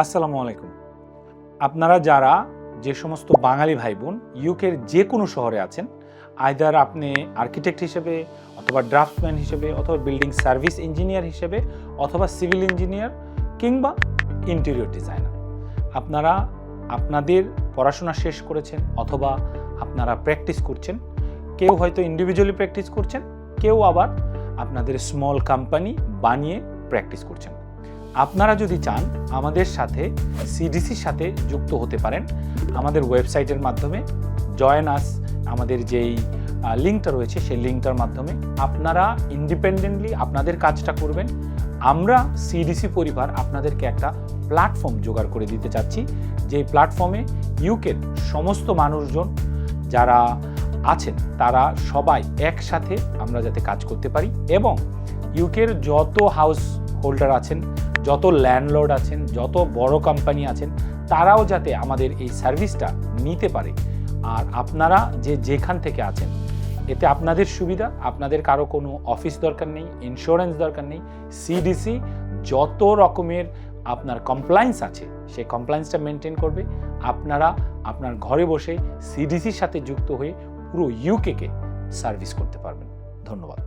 আসসালামু আলাইকুম। আপনারা যারা যে সমস্ত বাঙালি ভাই বোন ইউকের যে কোনো শহরে আছেন, আইদার আপনি আর্কিটেক্ট হিসেবে অথবা ড্রাফটম্যান হিসেবে অথবা বিল্ডিং সার্ভিস ইঞ্জিনিয়ার হিসেবে অথবা সিভিল ইঞ্জিনিয়ার কিংবা ইন্টেরিয়র ডিজাইনার, আপনারা আপনাদের পড়াশোনা শেষ করেছেন অথবা আপনারা প্র্যাকটিস করছেন। কেউ হয়তো ইন্ডিভিজুয়ালি প্র্যাকটিস করছেন, কেউ আবার আপনাদের স্মল কোম্পানি বানিয়ে প্র্যাকটিস করছেন। আপনারা যদি চান আমাদের সাথে সিডিসির সাথে যুক্ত হতে পারেন আমাদের ওয়েবসাইটের মাধ্যমে। জয়েন আস, আমাদের যেই লিঙ্কটা রয়েছে সেই লিঙ্কটার মাধ্যমে আপনারা ইন্ডিপেন্ডেন্টলি আপনাদের কাজটা করবেন। আমরা সিডিসি পরিবার আপনাদেরকে একটা প্ল্যাটফর্ম জোগাড় করে দিতে চাচ্ছি, যেই প্ল্যাটফর্মে ইউকের সমস্ত মানুষজন যারা আছেন তারা সবাই একসাথে আমরা যাতে কাজ করতে পারি এবং ইউকের যত হাউস হোল্ডার আছেন, যত ল্যান্ডলর্ড আছেন, যত বড় কোম্পানি আছেন, তারাও যাতে আমাদের এই সার্ভিসটা নিতে পারে। আর আপনারা যেখান থেকে আছেন, এতে আপনাদের সুবিধা, আপনাদের কারো কোনো অফিস দরকার নেই, ইন্স্যুরেন্স দরকার নেই। সিডিসি যত রকমের আপনার কমপ্লায়েন্স আছে সেই কমপ্লায়েন্সটা মেনটেন করবে। আপনারা আপনার ঘরে বসে সিডিসির সাথে যুক্ত হয়ে পুরো ইউকেকে সার্ভিস করতে পারবেন। ধন্যবাদ।